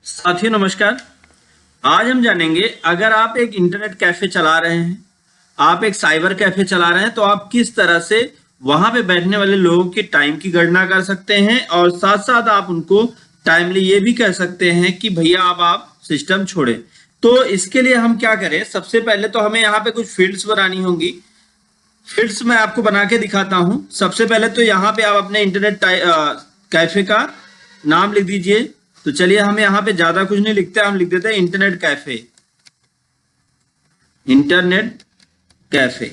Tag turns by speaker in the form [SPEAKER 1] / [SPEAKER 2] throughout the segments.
[SPEAKER 1] साथियों नमस्कार। आज हम जानेंगे अगर आप एक इंटरनेट कैफे चला रहे हैं, आप एक साइबर कैफे चला रहे हैं तो आप किस तरह से वहां पे बैठने वाले लोगों के टाइम की गणना कर सकते हैं और साथ साथ आप उनको टाइमली ये भी कह सकते हैं कि भैया अब आप सिस्टम छोड़ें। तो इसके लिए हम क्या करें, सबसे पहले तो हमें यहाँ पे कुछ फील्ड्स बनानी होंगी। फील्ड्स मैं आपको बना के दिखाता हूं। सबसे पहले तो यहाँ पे आप अपने इंटरनेट कैफे का नाम लिख दीजिए। तो चलिए हम यहाँ पे ज्यादा कुछ नहीं लिखते, हम लिख देते हैं इंटरनेट कैफे। इंटरनेट कैफे,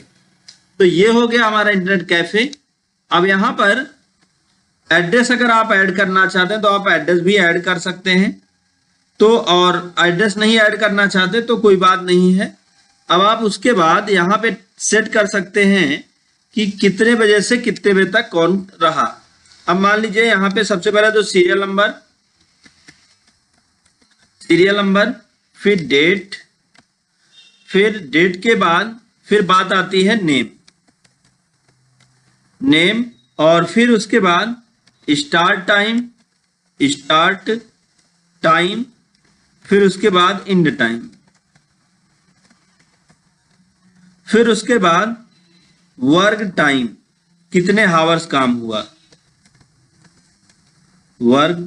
[SPEAKER 1] तो ये हो गया हमारा इंटरनेट कैफे। अब यहाँ पर एड्रेस अगर आप ऐड करना चाहते हैं तो आप एड्रेस भी ऐड कर सकते हैं। तो और एड्रेस नहीं ऐड करना चाहते तो कोई बात नहीं है। अब आप उसके बाद यहाँ पे सेट कर सकते हैं कि कितने बजे से कितने बजे तक कौन रहा। अब मान लीजिए यहाँ पे सबसे पहले तो सीरियल नंबर, फिर डेट के बाद फिर बात आती है नेम और फिर उसके बाद स्टार्ट टाइम, फिर उसके बाद एंड टाइम, फिर उसके बाद वर्क टाइम, कितने हावर्स काम हुआ, वर्क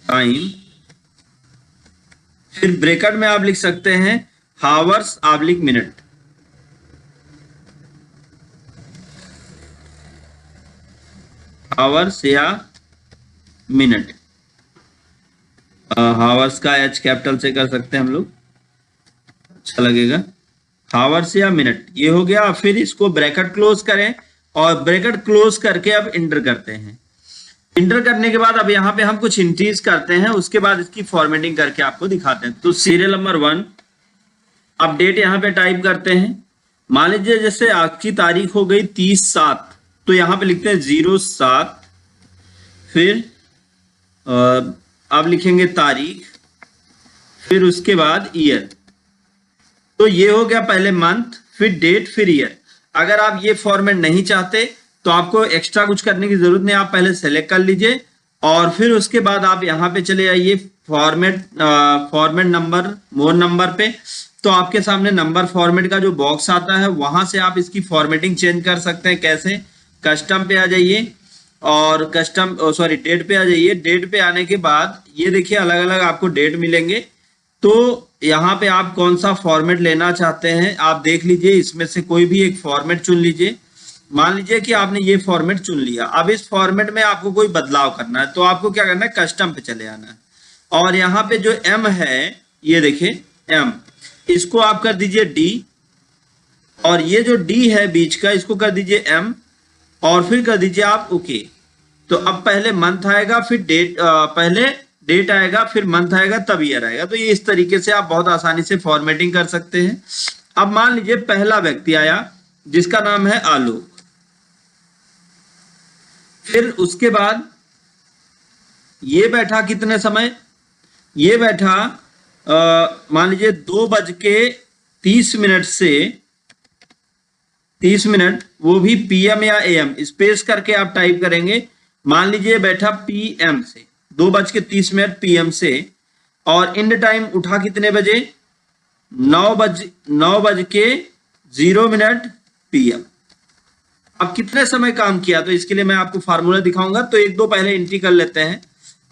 [SPEAKER 1] टाइम। फिर ब्रैकेट में आप लिख सकते हैं हावर्स आब्लिक मिनट। हावर्स या मिनट, हावर्स का एच कैपिटल से कर सकते हैं हम लोग, अच्छा लगेगा। हावर्स या मिनट ये हो गया। फिर इसको ब्रैकेट क्लोज करें और ब्रैकेट क्लोज करके अब इंटर करते हैं। इंटर करने के बाद अब यहाँ पे हम कुछ एंट्रीज करते हैं, उसके बाद इसकी फॉर्मेटिंग करके आपको दिखाते हैं। तो सीरियल नंबर 1, अपडेट यहाँ पे टाइप करते हैं। मान लीजिए जैसे आज की तारीख हो गई 30/7, तो यहाँ पे लिखते हैं 07। फिर अब लिखेंगे तारीख, फिर उसके बाद ईयर। तो ये हो गया पहले मंथ, फिर डेट, फिर ईयर। अगर आप ये फॉर्मेट नहीं चाहते तो आपको एक्स्ट्रा कुछ करने की जरूरत नहीं, आप पहले सेलेक्ट कर लीजिए और फिर उसके बाद आप यहाँ पे चले जाइए फॉर्मेट नंबर, मोर नंबर पे। तो आपके सामने नंबर फॉर्मेट का जो बॉक्स आता है वहां से आप इसकी फॉर्मेटिंग चेंज कर सकते हैं। कैसे? कस्टम पे आ जाइए और डेट पे आ जाइए। डेट पे आने के बाद ये देखिए अलग अलग आपको डेट मिलेंगे। तो यहाँ पे आप कौन सा फॉर्मेट लेना चाहते हैं आप देख लीजिए, इसमें से कोई भी एक फॉर्मेट चुन लीजिए। मान लीजिए कि आपने ये फॉर्मेट चुन लिया। अब इस फॉर्मेट में आपको कोई बदलाव करना है तो आपको क्या करना है, कस्टम पे चले आना है और यहाँ पे जो एम है, ये देखिए एम, इसको आप कर दीजिए डी और ये जो डी है बीच का इसको कर दीजिए एम और फिर कर दीजिए आप ओके। तो अब पहले मंथ आएगा, फिर डेट, पहले डेट आएगा, फिर मंथ आएगा, तब ईयर आएगा। तो ये इस तरीके से आप बहुत आसानी से फॉर्मेटिंग कर सकते हैं। अब मान लीजिए पहला व्यक्ति आया जिसका नाम है आलोक। फिर उसके बाद ये बैठा कितने समय, ये बैठा मान लीजिए 2:30 से 30 वो भी पीएम या एएम, स्पेस करके आप टाइप करेंगे। मान लीजिए बैठा पीएम से 2:30 पीएम से और एंड टाइम उठा कितने बजे, 9:0 पीएम। अब कितने समय काम किया, तो इसके लिए मैं आपको फार्मूला दिखाऊंगा। तो एक दो पहले एंट्री कर लेते हैं।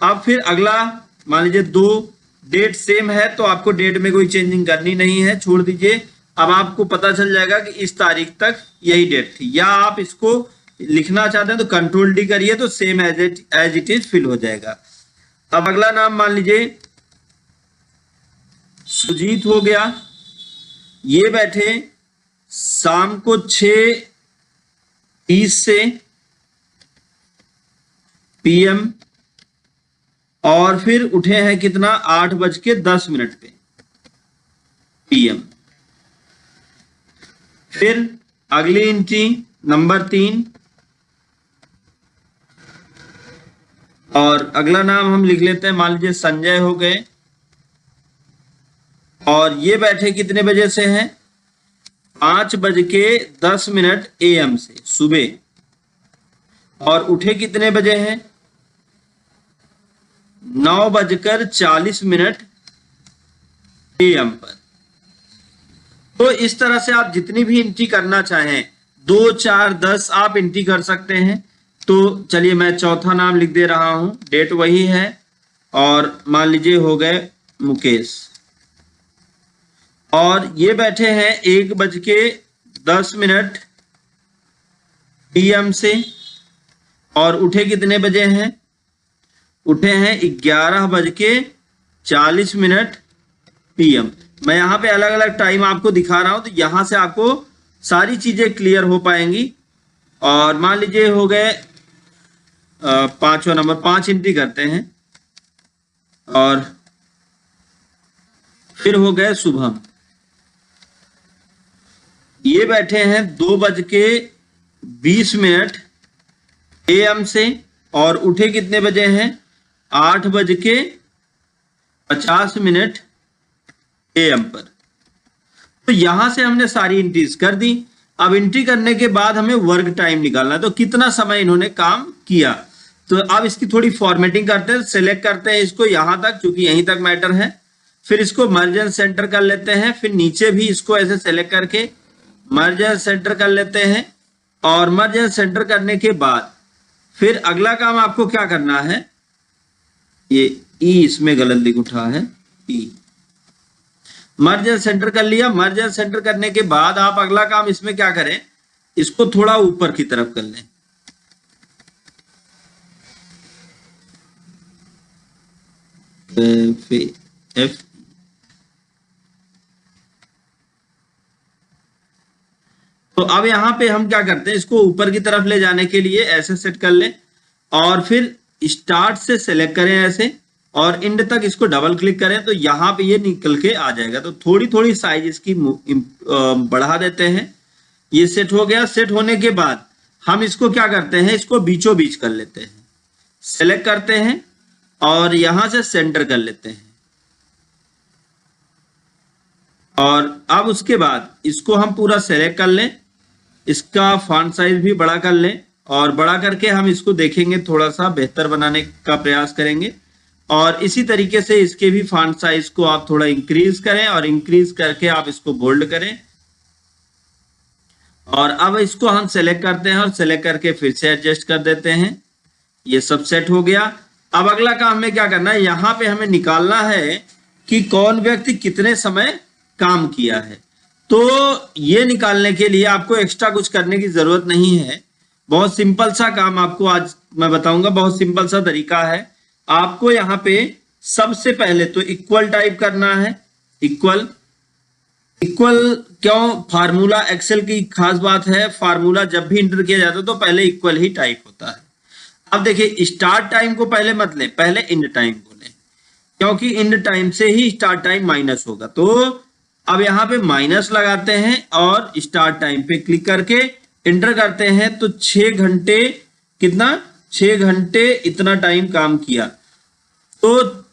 [SPEAKER 1] अब फिर अगला मान लीजिए 2, डेट सेम है तो आपको डेट में कोई चेंजिंग करनी नहीं है, छोड़ दीजिए। अब आपको पता चल जाएगा कि इस तारीख तक यही डेट थी। या आप इसको लिखना चाहते हैं तो कंट्रोल डी करिए तो same as it is fill हो जाएगा। अब अगला नाम मान लीजिए सुजीत हो गया। ये बैठे शाम को 6:30 से पीएम और फिर उठे हैं कितना, 8:10 पे पीएम। फिर अगली एंट्री नंबर 3 और अगला नाम हम लिख लेते हैं, मान लीजिए संजय हो गए और ये बैठे कितने बजे से हैं, 5:10 एएम से सुबह और उठे कितने बजे हैं, 9:40 AM पर। तो इस तरह से आप जितनी भी एंट्री करना चाहें 2, 4, 10 आप एंट्री कर सकते हैं। तो चलिए मैं चौथा नाम लिख दे रहा हूं, डेट वही है और मान लीजिए हो गए मुकेश, और ये बैठे हैं 1:10 PM से और उठे कितने बजे हैं, उठे हैं 11:40 PM। मैं यहाँ पे अलग अलग टाइम आपको दिखा रहा हूं तो यहां से आपको सारी चीजें क्लियर हो पाएंगी। और मान लीजिए हो गए 5वां नंबर, 5 एंट्री करते हैं और फिर हो गए शुभम, ये बैठे हैं 2:20 AM से और उठे कितने बजे हैं, 8:50 AM पर। तो यहां से हमने सारी एंट्रीज कर दी। अब एंट्री करने के बाद हमें वर्क टाइम निकालना है, तो कितना समय इन्होंने काम किया। तो अब इसकी थोड़ी फॉर्मेटिंग करते हैं, सेलेक्ट करते हैं इसको यहां तक क्योंकि यहीं तक मैटर है, फिर इसको मर्ज एंड सेंटर कर लेते हैं, फिर नीचे भी इसको ऐसे सेलेक्ट करके मर्ज एंड सेंटर कर लेते हैं। और मर्ज एंड सेंटर करने के बाद फिर अगला काम आपको क्या करना है, ये ई इसमें गलत लिख उठा है, ई मर्ज एंड सेंटर कर लिया। मर्ज एंड सेंटर करने के बाद आप अगला काम इसमें क्या करें, इसको थोड़ा ऊपर की तरफ कर लें, F। तो अब यहां पे हम क्या करते हैं, इसको ऊपर की तरफ ले जाने के लिए ऐसे सेट कर लें और फिर स्टार्ट से सेलेक्ट करें ऐसे और इंड तक इसको डबल क्लिक करें तो यहां पे ये निकल के आ जाएगा। तो थोड़ी थोड़ी साइज इसकी बढ़ा देते हैं। ये सेट हो गया। सेट होने के बाद हम इसको क्या करते हैं, इसको बीचों बीच कर लेते हैं, सेलेक्ट करते हैं और यहां से सेंटर कर लेते हैं। और अब उसके बाद इसको हम पूरा सेलेक्ट कर लें, इसका फॉन्ट साइज भी बड़ा कर लें और बड़ा करके हम इसको देखेंगे, थोड़ा सा बेहतर बनाने का प्रयास करेंगे। और इसी तरीके से इसके भी फॉन्ट साइज को आप थोड़ा इंक्रीज करें और इंक्रीज करके आप इसको बोल्ड करें। और अब इसको हम सेलेक्ट करते हैं और सेलेक्ट करके फिर से एडजस्ट कर देते हैं। ये सब सेट हो गया। अब अगला काम हमें क्या करना है, यहां पे हमें निकालना है कि कौन व्यक्ति कितने समय काम किया है। तो ये निकालने के लिए आपको एक्स्ट्रा कुछ करने की जरूरत नहीं है। बहुत सिंपल सा काम आपको आज मैं बताऊंगा, बहुत सिंपल सा तरीका है। आपको यहाँ पे सबसे पहले तो इक्वल टाइप करना है। इक्वल क्यों, फार्मूला एक्सेल की खास बात है, फार्मूला जब भी इंटर किया जाता है तो पहले इक्वल ही टाइप होता है। अब देखिए स्टार्ट टाइम को पहले मत लें, पहले इंड टाइम को लें क्योंकि इंड टाइम से ही स्टार्ट टाइम माइनस होगा। तो अब यहाँ पे माइनस लगाते हैं और स्टार्ट टाइम पे क्लिक करके इंटर करते हैं तो 6 घंटे, कितना 6 घंटे इतना टाइम काम किया तो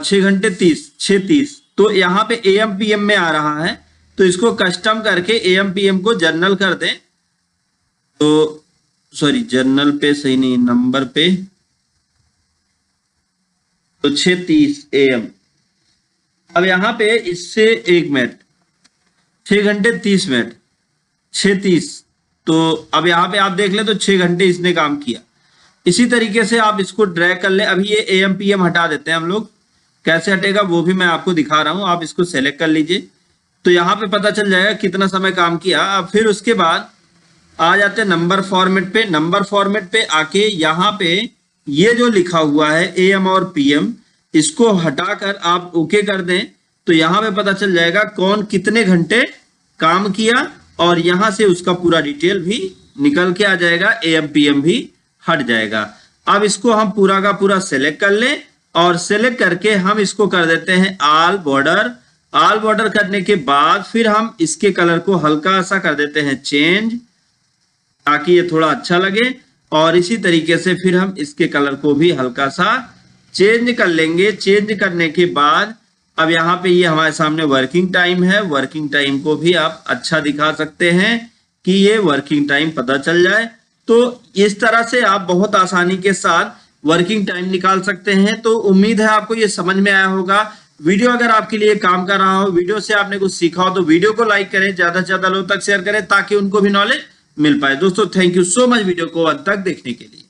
[SPEAKER 1] 6 घंटे 6:30। तो यहाँ पे AM PM में आ रहा है तो इसको कस्टम करके AM PM को जर्नल कर दें। तो सॉरी जर्नल पे सही नहीं, नंबर पे, तो 6:30 AM। अब यहाँ पे इससे 1 मिनट, 6 घंटे 30 मिनट, 6:30। तो अब यहाँ पे आप देख ले तो 6 घंटे इसने काम किया। इसी तरीके से आप इसको ड्रैग कर ले। अभी ये AM PM हटा देते हैं हम लोग, कैसे हटेगा वो भी मैं आपको दिखा रहा हूं। आप इसको सेलेक्ट कर लीजिए तो यहाँ पे पता चल जाएगा कितना समय काम किया। अब फिर उसके बाद आ जाते हैं नंबर फॉर्मेट पे। नंबर फॉर्मेट पे आके यहाँ पे ये जो लिखा हुआ है AM और PM, इसको हटाकर आप ओके कर दें तो यहाँ पे पता चल जाएगा कौन कितने घंटे काम किया और यहाँ से उसका पूरा डिटेल भी निकल के आ जाएगा, AM PM भी हट जाएगा। अब इसको हम पूरा का पूरा सेलेक्ट कर लें और सेलेक्ट करके हम इसको कर देते हैं ऑल बॉर्डर। ऑल बॉर्डर करने के बाद फिर हम इसके कलर को हल्का सा कर देते हैं चेंज ताकि ये थोड़ा अच्छा लगे। और इसी तरीके से फिर हम इसके कलर को भी हल्का सा चेंज कर लेंगे। चेंज करने के बाद अब यहाँ पे ये हमारे सामने वर्किंग टाइम है। वर्किंग टाइम को भी आप अच्छा दिखा सकते हैं कि ये वर्किंग टाइम पता चल जाए। तो इस तरह से आप बहुत आसानी के साथ वर्किंग टाइम निकाल सकते हैं। तो उम्मीद है आपको ये समझ में आया होगा। वीडियो अगर आपके लिए काम कर रहा हो, वीडियो से आपने कुछ सीखा हो, तो वीडियो को लाइक करें, ज्यादा से ज्यादा लोगों तक शेयर करें ताकि उनको भी नॉलेज मिल पाए। दोस्तों thank you so much video को अंत तक देखने के लिए।